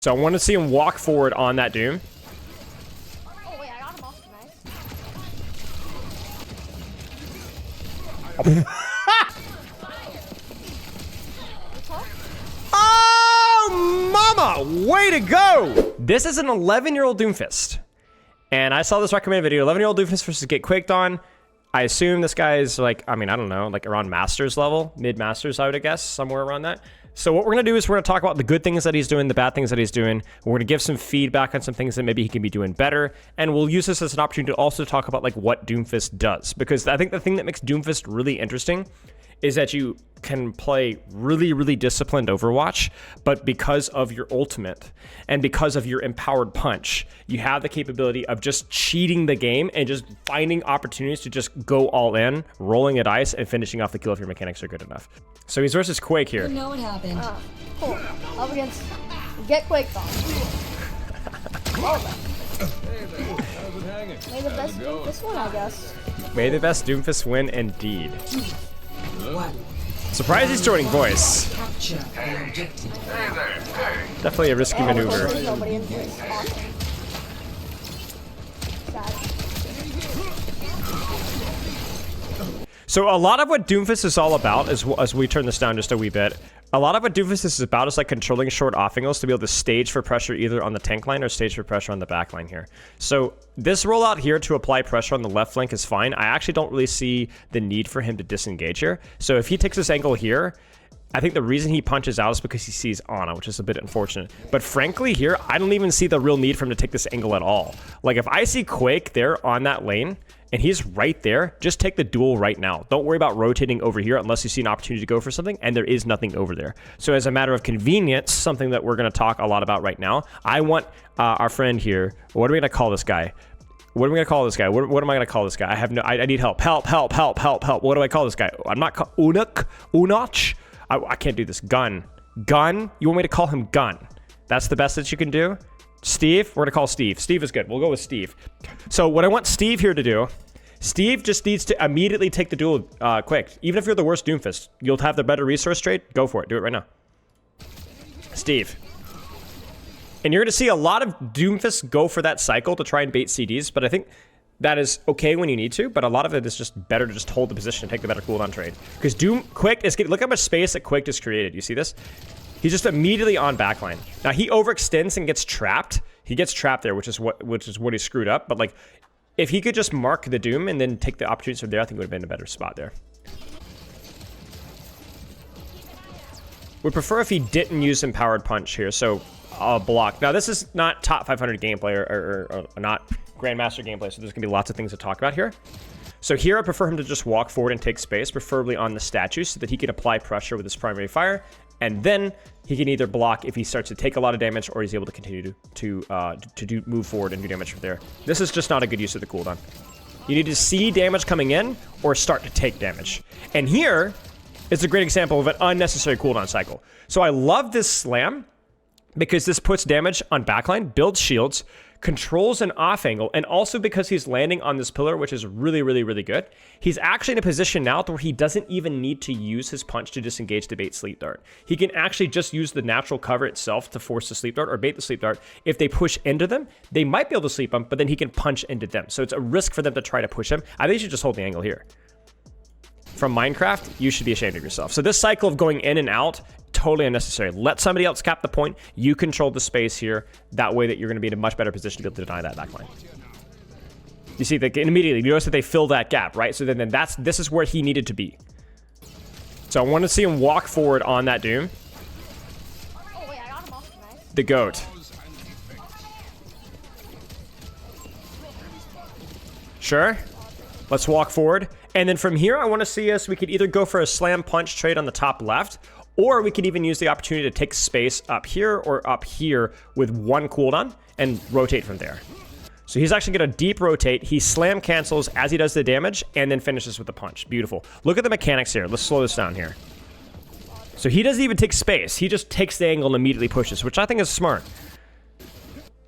So I want to see him walk forward on that Doom. Oh wait, I got him off. Nice. Oh, mama! Way to go! This is an 11-year-old Doomfist. And I saw this recommended video, 11-year-old Doomfist versus GetQuakedOn. I assume this guy is like, I mean, I don't know, like around Masters level, mid-Masters, I would guess, somewhere around that. So what we're going to do is we're going to talk about the good things that he's doing, the bad things that he's doing. We're going to give some feedback on some things that maybe he can be doing better. And we'll use this as an opportunity to also talk about like what Doomfist does. Because I think the thing that makes Doomfist really interesting is that you can play really, really disciplined Overwatch, but because of your ultimate and because of your empowered punch, you have the capability of just cheating the game and just finding opportunities to just go all in, rolling a dice, and finishing off the kill if your mechanics are good enough. So he's versus Quake here. You know what happened. Cool. Up against GetQuakedOn. May the best Doomfist win, I guess. May the best Doomfist win indeed. Surprised he's joining voice. Definitely a risky maneuver. Nobody in here. Awesome. Sad. So a lot of what Doomfist is all about, as we turn this down just a wee bit, a lot of what Doomfist is about is like controlling short off angles to be able to stage for pressure either on the tank line or stage for pressure on the back line here. So this rollout here to apply pressure on the left flank is fine. I actually don't really see the need for him to disengage here. So if he takes this angle here, I think the reason he punches out is because he sees Ana, which is a bit unfortunate. But frankly here, I don't even see the real need for him to take this angle at all. Like if I see Quake there on that lane, and he's right there, just take the duel right now. Don't worry about rotating over here unless you see an opportunity to go for something, and there is nothing over there. So as a matter of convenience, something that we're going to talk a lot about right now, I want our friend here, what are we going to call this guy? What am I going to call this guy? What am I going to call this guy? I need help. Help. What do I call this guy? I'm not call Quinnoch. I can't do this. Gun. You want me to call him Gun? That's the best that you can do? Steve? We're going to call Steve. Steve is good. We'll go with Steve. So what I want Steve here to do, Steve just needs to immediately take the duel quick. Even if you're the worst Doomfist, you'll have the better resource trade. Go for it. Do it right now. Steve. And you're going to see a lot of Doomfists go for that cycle to try and bait CDs, but I think that is okay when you need to, but a lot of it is just better to just hold the position and take the better cooldown trade. Because Quick is getting, look how much space that Quick just created. You see this? He's just immediately on backline. Now he overextends and gets trapped. He gets trapped there, which is what he screwed up. But like, if he could just mark the Doom and then take the opportunities from there, I think it would have been a better spot there. Would prefer if he didn't use empowered punch here. So block. Now this is not top 500 gameplay or not Grandmaster gameplay. So there's gonna be lots of things to talk about here. So here I prefer him to just walk forward and take space, preferably on the statue, so that he can apply pressure with his primary fire. And then he can either block if he starts to take a lot of damage, or he's able to continue to move forward and do damage from there. This is just not a good use of the cooldown. You need to see damage coming in or start to take damage. And here is a great example of an unnecessary cooldown cycle. So I love this slam because this puts damage on backline, builds shields, controls an off angle, and also because he's landing on this pillar, which is really, really, really good, he's actually in a position now where he doesn't even need to use his punch to disengage to bait sleep dart. He can actually just use the natural cover itself to force the sleep dart or bait the sleep dart. If they push into them, they might be able to sleep them, but then he can punch into them. So it's a risk for them to try to push him. I think you should just hold the angle here. From Minecraft, you should be ashamed of yourself. So this cycle of going in and out, totally unnecessary. Let somebody else cap the point. You control the space here. That way that you're going to be in a much better position to be able to deny that backline. You see, that immediately, you notice that they fill that gap, right? So then this is where he needed to be. So I want to see him walk forward on that Doom. Oh wait, I got him off. Nice. The GOAT. Sure. Let's walk forward. And then from here, I want to see us, we could either go for a slam punch trade on the top left, or we could even use the opportunity to take space up here or up here with one cooldown and rotate from there. So he's actually going to deep rotate. He slam cancels as he does the damage and then finishes with the punch. Beautiful. Look at the mechanics here. Let's slow this down here. So he doesn't even take space. He just takes the angle and immediately pushes, which I think is smart.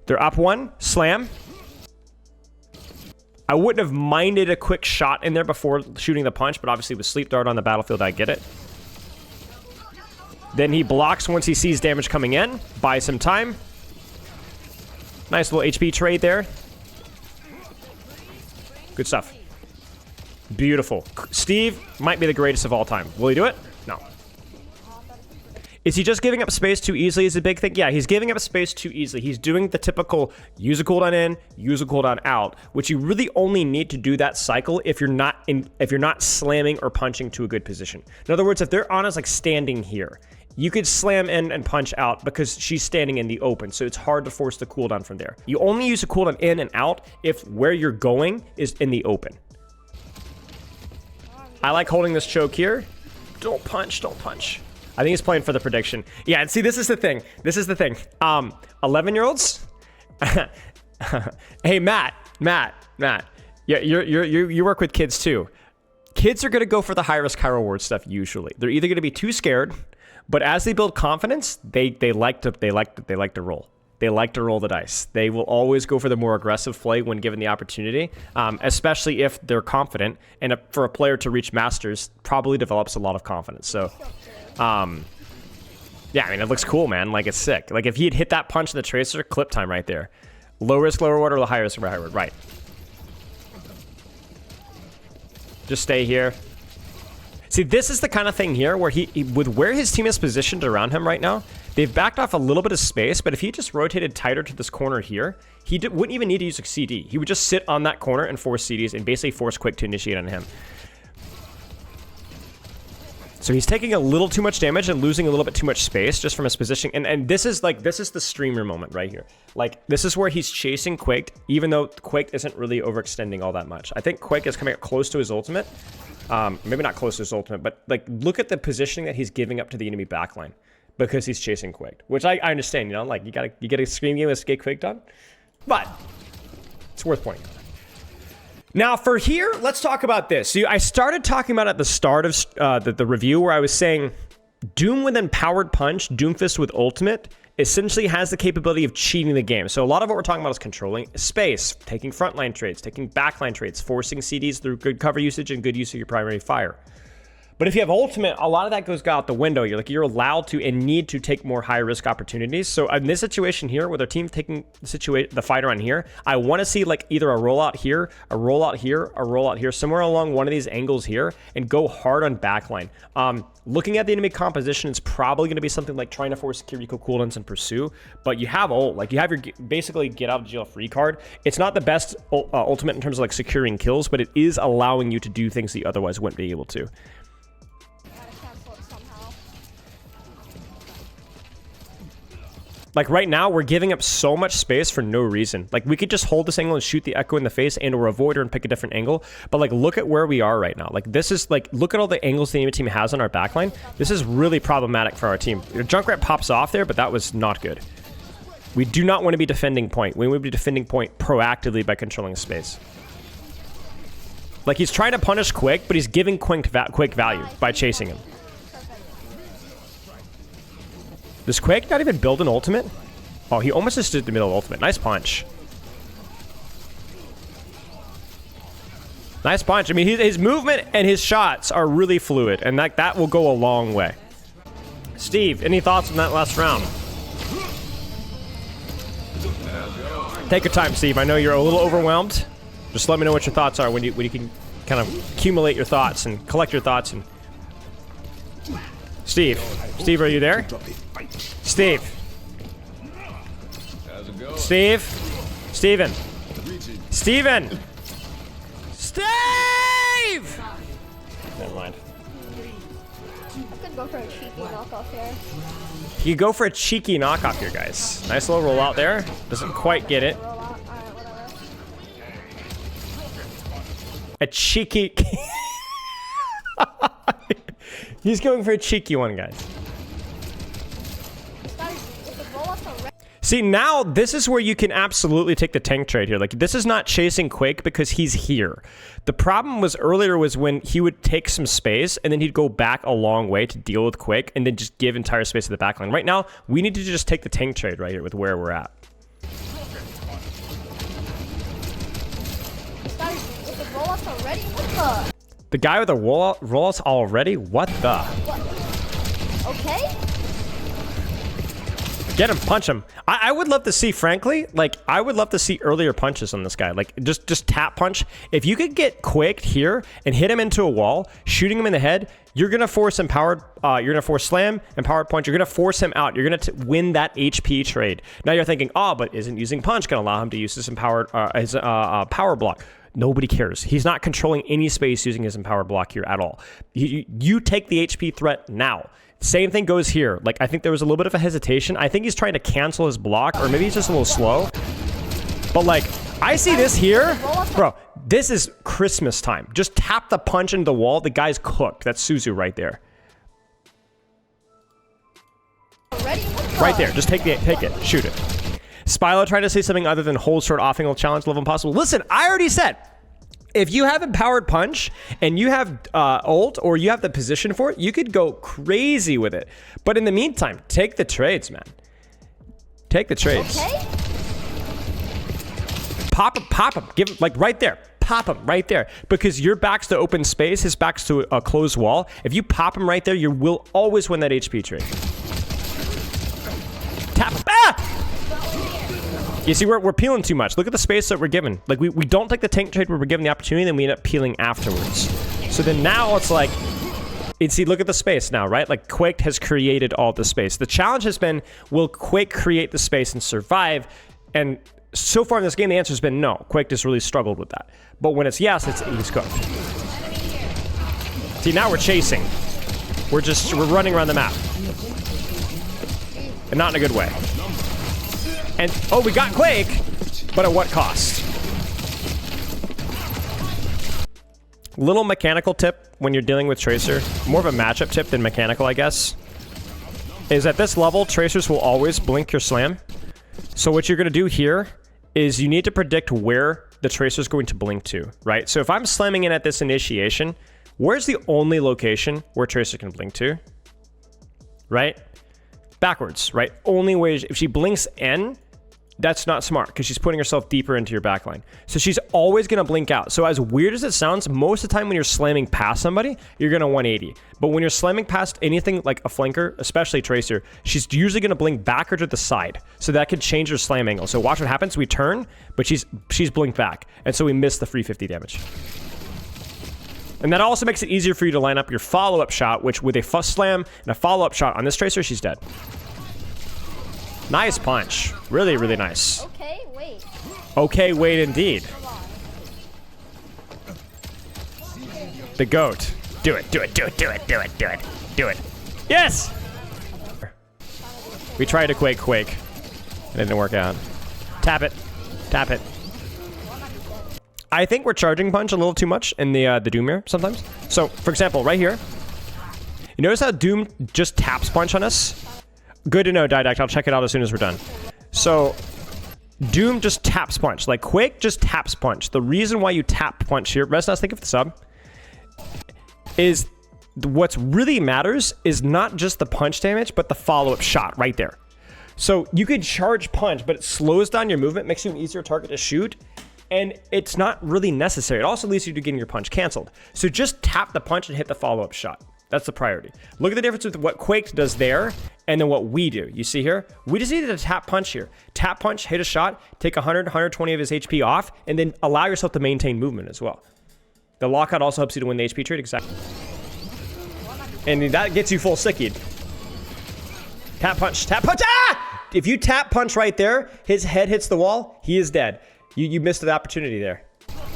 They're up one, slam. I wouldn't have minded a quick shot in there before shooting the punch, but obviously with sleep dart on the battlefield, I get it. Then he blocks once he sees damage coming in, buys some time, Nice little HP trade there. Good stuff. Beautiful. Steve might be the greatest of all time. Will he do it? No. Is he just giving up space too easily is a big thing? Yeah, he's giving up space too easily. He's doing the typical use a cooldown in, use a cooldown out, which you really only need to do that cycle if you're not slamming or punching to a good position. In other words, if their Ana's like standing here, you could slam in and punch out because she's standing in the open, so it's hard to force the cooldown from there. You only use a cooldown in and out if where you're going is in the open. I like holding this choke here. Don't punch, don't punch. I think he's playing for the prediction. Yeah, and see, this is the thing. 11-year-olds? Hey, Matt. Yeah, you work with kids too. Kids are gonna go for the high risk, high reward stuff usually. They're either gonna be too scared, but as they build confidence, they like to roll. They like to roll the dice. They will always go for the more aggressive play when given the opportunity, especially if they're confident. And for a player to reach Masters, probably develops a lot of confidence. So, yeah, I mean, it looks cool, man. Like, it's sick. Like, if he had hit that punch in the Tracer, clip time right there. Low risk, low reward, or the high risk, high reward. Right. Just stay here. See, this is the kind of thing here where with where his team is positioned around him right now, they've backed off a little bit of space, but if he just rotated tighter to this corner here, he wouldn't even need to use a CD. He would just sit on that corner and force CDs and basically force Quick to initiate on him. So he's taking a little too much damage and losing a little bit too much space just from his positioning. And this is the streamer moment right here. Like, this is where he's chasing Quake, even though Quake isn't really overextending all that much. I think Quake is coming up close to his ultimate. Maybe not close to his ultimate, but like, look at the positioning that he's giving up to the enemy backline because he's chasing Quake, which I understand, you know, like you gotta scream game with GetQuakedOn, but it's worth pointing out. Now for here, let's talk about this. So I started talking about at the start of the review where I was saying Doom with Empowered Punch, Doomfist with Ultimate, essentially has the capability of cheating the game. So a lot of what we're talking about is controlling space, taking frontline trades, taking backline trades, forcing CDs through good cover usage and good use of your primary fire. But if you have ultimate, a lot of that goes out the window. You're allowed to and need to take more high risk opportunities. So in this situation here, with our team taking the fighter on here, I want to see like either a rollout here, a rollout here, a rollout here, somewhere along one of these angles here, and go hard on backline. Looking at the enemy composition, it's probably going to be something like trying to force Kiriko cooldowns and pursue. But you have ult, like you have your basically get out of jail free card. It's not the best ultimate in terms of like securing kills, but it is allowing you to do things that you otherwise wouldn't be able to. Like right now, we're giving up so much space for no reason. Like we could just hold this angle and shoot the Echo in the face and or avoid her and pick a different angle. But like, look at where we are right now. Like this is like, look at all the angles the enemy team has on our backline. This is really problematic for our team. Your Junkrat pops off there, but that was not good. We do not want to be defending point. We want to be defending point proactively by controlling space. Like he's trying to punish Quick, but he's giving Quick value by chasing him. Does Quake not even build an ultimate? Oh, he almost just did the middle ultimate. Nice punch. Nice punch. I mean, his movement and his shots are really fluid, and that will go a long way. Steve, any thoughts on that last round? Take your time, Steve. I know you're a little overwhelmed. Just let me know what your thoughts are when you can kind of accumulate your thoughts and collect your thoughts. And Steve, are you there? Steve. Steven. Steve! Never mind. I could go for a cheeky knockoff here. You go for a cheeky knockoff here, guys. Nice little roll out there. Doesn't quite get it. A cheeky... He's going for a cheeky one, guys. See, now this is where you can absolutely take the tank trade here. Like, this is not chasing Quake because he's here. The problem was earlier was when he would take some space and then he'd go back a long way to deal with Quake and then just give entire space to the backline. Right now, we need to just take the tank trade right here with where we're at. The guy with the rollouts already? What the? What? Okay. Get him, punch him. I would love to see, frankly, like, I would love to see earlier punches on this guy. Like, just tap punch. If you could get Quaked here and hit him into a wall, shooting him in the head, you're going to force empowered, you're going to force slam, empowered punch. You're going to force him out. You're going to win that HP trade. Now you're thinking, oh, but isn't using punch going to allow him to use this empowered, his power block? Nobody cares. He's not controlling any space using his empowered block here at all. You take the HP threat now. Same thing goes here. Like, I think there was a little bit of a hesitation. I think he's trying to cancel his block, or maybe he's just a little slow. But, like, I see this here. Bro, this is Christmas time. Just tap the punch into the wall. The guy's cooked. That's Suzu right there. Right there. Just take it. Shoot it. Spilo trying to say something other than hold short off-angle challenge level impossible. Listen, I already said, if you have empowered punch and you have ult or you have the position for it, you could go crazy with it. But in the meantime, take the trades, man. Take the trades. Okay. Pop him. Give him, like, right there. Pop him right there. Because your back's to open space, his back's to a closed wall. If you pop him right there, you will always win that HP trade. Tap him. Ah! You see, we're peeling too much. Look at the space that we're given. Like, we don't take the tank trade where we're given the opportunity, then we end up peeling afterwards. So then now it's like, and see, look at the space now, right? Like, Quaked has created all the space. The challenge has been, will Quake create the space and survive? And so far in this game, the answer has been no. Quaked has really struggled with that. But when it's yes, he's cooked. See, now we're chasing. We're running around the map. And not in a good way. And, oh, we got Quake, but at what cost? Little mechanical tip when you're dealing with Tracer, more of a matchup tip than mechanical, I guess, is at this level, Tracers will always blink your slam. So what you're going to do here is you need to predict where the Tracer's going to blink to, right? So if I'm slamming in at this initiation, where's the only location where Tracer can blink to? Right? Backwards, right? Only way, if she blinks in, that's not smart because she's putting herself deeper into your backline. So she's always going to blink out. So as weird as it sounds, most of the time when you're slamming past somebody, you're going to 180. But when you're slamming past anything like a flanker, especially Tracer, she's usually going to blink back or to the side. So that could change her slam angle. So watch what happens. We turn, but she's blinked back. And so we miss the free 50 damage. And that also makes it easier for you to line up your follow-up shot, which with a fuss slam and a follow-up shot on this Tracer, she's dead. Nice punch. Really, really nice. Okay, wait. Okay, wait indeed. The GOAT. Do it. Yes! We tried to Quake. It didn't work out. Tap it. I think we're charging punch a little too much in the Doom mirror sometimes. So, for example, right here. You notice how Doom just taps punch on us? Good to know, Didact. I'll check it out as soon as we're done. So, Doom just taps punch. Like, Quake just taps punch. The reason why you tap punch here, Resnas, think of the sub, is what's really matters is not just the punch damage, but the follow-up shot right there. So, you could charge punch, but it slows down your movement, makes you an easier target to shoot, and it's not really necessary. It also leads you to getting your punch canceled. So, just tap the punch and hit the follow-up shot. That's the priority. Look at the difference with what Quaked does there and then what we do. You see here? We just needed a tap punch here. Tap punch, hit a shot, take 100, 120 of his HP off, and then allow yourself to maintain movement as well. The lockout also helps you to win the HP trade, exactly. And that gets you full sickied. Tap punch, ah! If you tap punch right there, his head hits the wall, he is dead. You missed the opportunity there.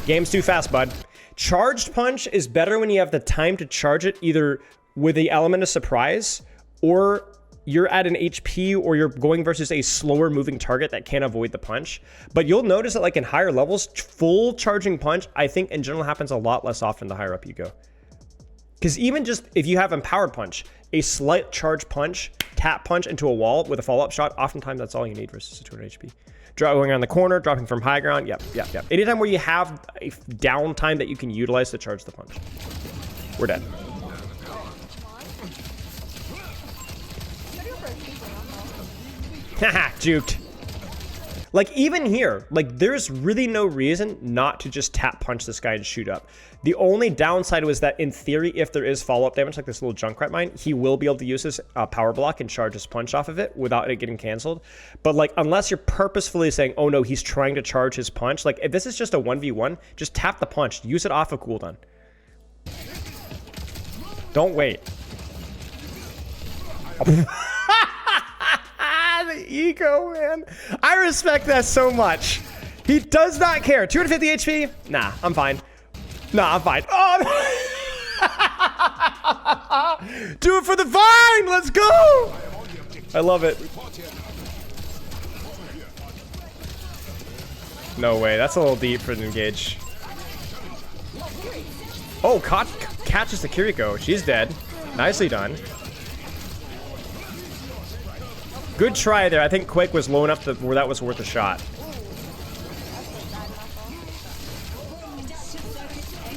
Game's too fast, bud. Charged punch is better when you have the time to charge it, either with the element of surprise, or you're at an HP, or you're going versus a slower moving target that can't avoid the punch. But you'll notice that, like, in higher levels, full charging punch, I think in general happens a lot less often the higher up you go. Because even just if you have empowered punch, a slight charge punch, tap punch into a wall with a follow-up shot, oftentimes that's all you need versus a 200 HP. Going around the corner, dropping from high ground. Yep. Anytime where you have a downtime that you can utilize to charge the punch. We're dead. Haha, juked. Like, even here, like, there's really no reason not to just tap punch this guy and shoot up. The only downside was that, in theory, if there is follow-up damage, like this little Junkrat mine, he will be able to use his power block and charge his punch off of it without it getting canceled. But, like, unless you're purposefully saying, oh no, he's trying to charge his punch, like, if this is just a 1v1, just tap the punch. Use it off of cooldown. Don't wait. The ego, man. I respect that so much. He does not care. 250 HP? Nah, I'm fine. Nah, I'm fine. Oh, do it for the vine! Let's go! I love it. No way. That's a little deep for the engage. Oh, catches the Kiriko. She's dead. Nicely done. Good try there. I think Quake was low enough where that was worth a shot.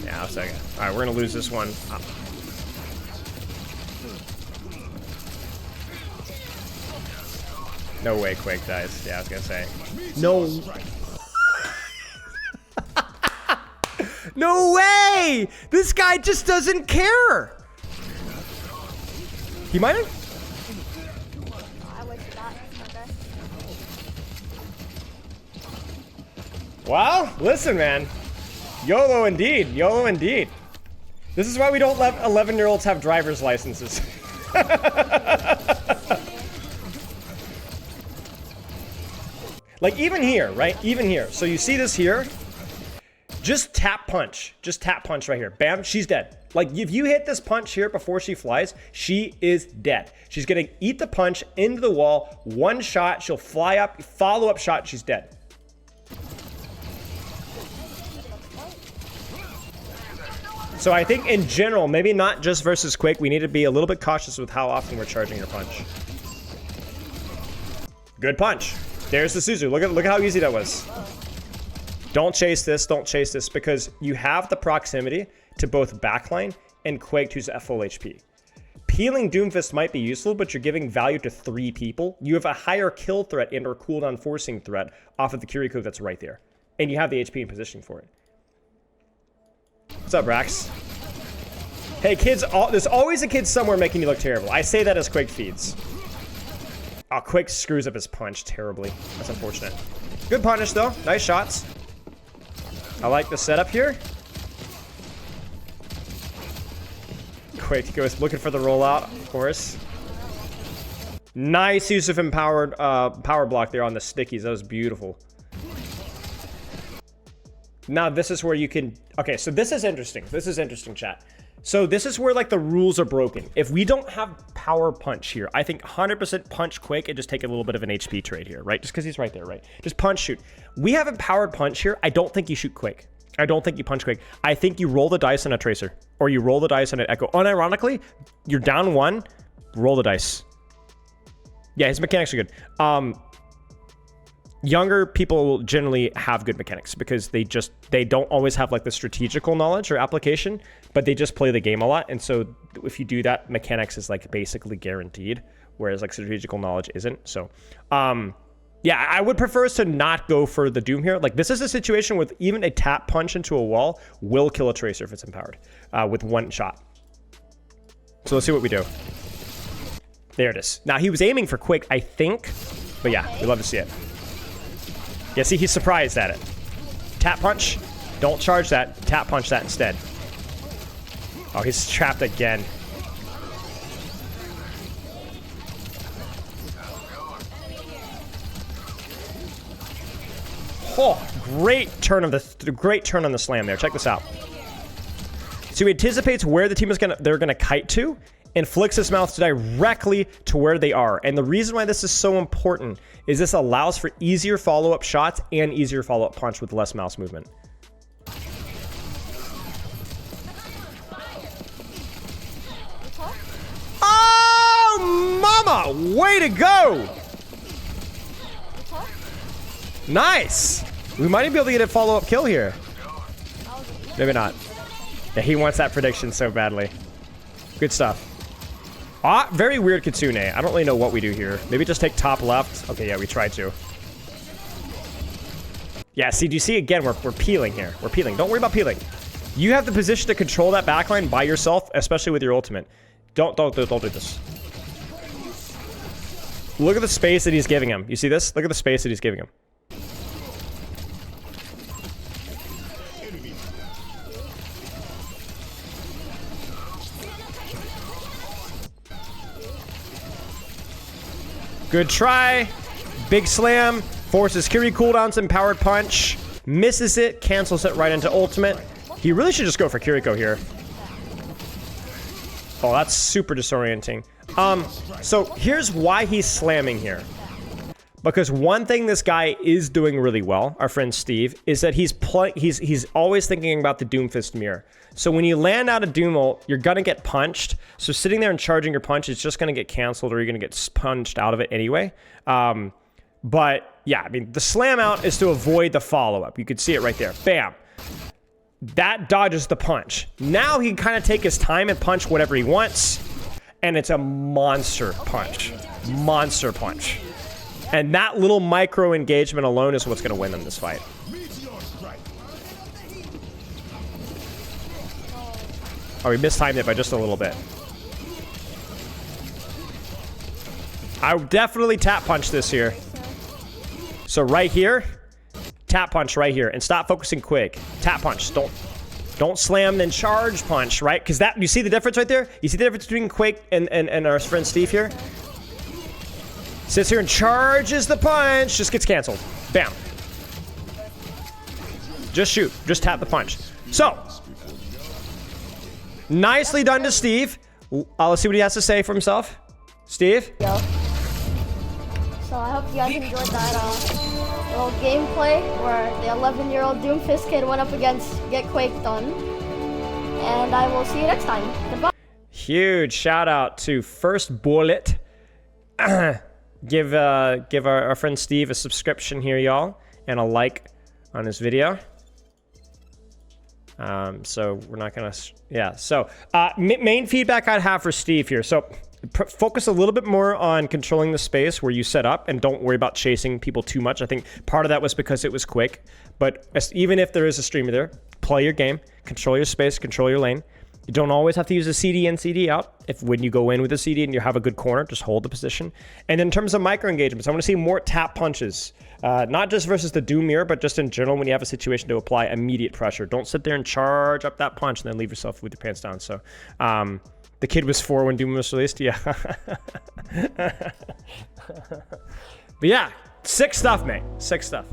Yeah, I'll second. All right, we're gonna lose this one. No way Quake dies. Yeah, I was gonna say. No. No way! This guy just doesn't care. He might have. Well, listen, man. YOLO indeed. YOLO indeed. This is why we don't let 11-year-olds have driver's licenses. Like, even here, right? Even here. So you see this here? Just tap punch. Just tap punch right here. Bam, she's dead. Like, if you hit this punch here before she flies, she is dead. She's gonna eat the punch into the wall. One shot, she'll fly up, follow-up shot, she's dead. So I think in general, maybe not just versus Quake, we need to be a little bit cautious with how often we're charging your punch. Good punch. There's the Suzu. Look at how easy that was. Don't chase this, because you have the proximity to both backline and Quake who's at full HP. Peeling Doomfist might be useful, but you're giving value to 3 people. You have a higher kill threat and or cooldown forcing threat off of the Kiriko that's right there. And you have the HP and positioning for it. What's up, Rax? Hey, kids, there's always a kid somewhere making you look terrible. I say that as Quake feeds. Oh, Quake screws up his punch terribly. That's unfortunate. Good punish, though. Nice shots. I like the setup here. Quake goes looking for the rollout, of course. Nice use of empowered power block there on the stickies. That was beautiful. Now this is where you can... Okay, so this is interesting. This is interesting, chat. So this is where, like, the rules are broken. If we don't have power punch here, I think 100% punch Quake and just take a little bit of an HP trade here, right? Just because he's right there, right? Just punch, shoot. We have empowered punch here. I don't think you shoot Quake. I don't think you punch Quake. I think you roll the dice on a Tracer. Or you roll the dice on an Echo. Unironically, you're down 1, roll the dice. Yeah, his mechanics are good. Younger people generally have good mechanics because they don't always have like the strategical knowledge or application, but they just play the game a lot. And so if you do that, mechanics is like basically guaranteed, whereas like strategical knowledge isn't. So, yeah, I would prefer us to not go for the Doom here. Like, this is a situation with even a tap punch into a wall will kill a Tracer if it's empowered with 1 shot. So let's see what we do. There it is. Now, he was aiming for Quake, I think, but yeah, we love to see it. Yeah, see, he's surprised at it. Tap punch. Don't charge that. Tap punch that instead. Oh, he's trapped again. Oh, great turn on the slam there. Check this out. So he anticipates where the team is they're gonna kite to, and flicks his mouth directly to where they are. And the reason why this is so important is this allows for easier follow-up shots and easier follow-up punch with less mouse movement. Oh, mama! Way to go! Nice! We might even be able to get a follow-up kill here. Maybe not. Yeah, he wants that prediction so badly. Good stuff. Ah, very weird Kitsune. I don't really know what we do here. Maybe just take top left. Okay, yeah, we tried to. Yeah, see, do you see again, we're peeling here. We're peeling. Don't worry about peeling. You have the position to control that backline by yourself, especially with your ultimate. Don't do this. Look at the space that he's giving him. You see this? Look at the space that he's giving him. Good try. Big slam. Forces Kiri cooldowns and powered punch. Misses it. Cancels it right into ultimate. He really should just go for Kiriko here. Oh, that's super disorienting. So here's why he's slamming here. Because one thing this guy is doing really well, our friend Steve, is that he's always thinking about the Doomfist mirror. So when you land out a Doom ult, you're gonna get punched. So sitting there and charging your punch is just gonna get canceled, or you're gonna get punched out of it anyway. But yeah, I mean, the slam out is to avoid the follow-up. You could see it right there. Bam. That dodges the punch. Now he can kind of take his time and punch whatever he wants. And it's a monster punch. Monster punch. And that little micro engagement alone is what's going to win them this fight. Oh, we mistimed it by just a little bit. I would definitely tap punch this here. So right here, tap punch right here, and stop focusing quick. Tap punch. Don't slam then charge punch, right? Because that, you see the difference right there? You see the difference between Quake and our friend Steve here? Sits here and charges the punch, just gets canceled. Bam. Just shoot. Just tap the punch. So, nicely done to Steve. Let's see what he has to say for himself. Steve? Yo. So I hope you guys enjoyed that little gameplay where the 11-year-old Doomfist kid went up against GetQuakedOn. And I will see you next time. Goodbye. Huge shout out to First Bullet. Give our friend Steve a subscription here, y'all, and a like on his video. So we're not gonna, yeah. So main feedback I'd have for Steve here. So focus a little bit more on controlling the space where you set up, and don't worry about chasing people too much. I think part of that was because it was quick, but even if there is a streamer there, play your game, control your space, control your lane. You don't always have to use a CD in, CD out. If when you go in with a CD and you have a good corner, just hold the position. And in terms of micro engagements, I want to see more tap punches. Not just versus the Doom mirror, but just in general when you have a situation to apply immediate pressure. Don't sit there and charge up that punch and then leave yourself with your pants down. So the kid was 4 when Doom was released. Yeah. But yeah, sick stuff, mate. Sick stuff.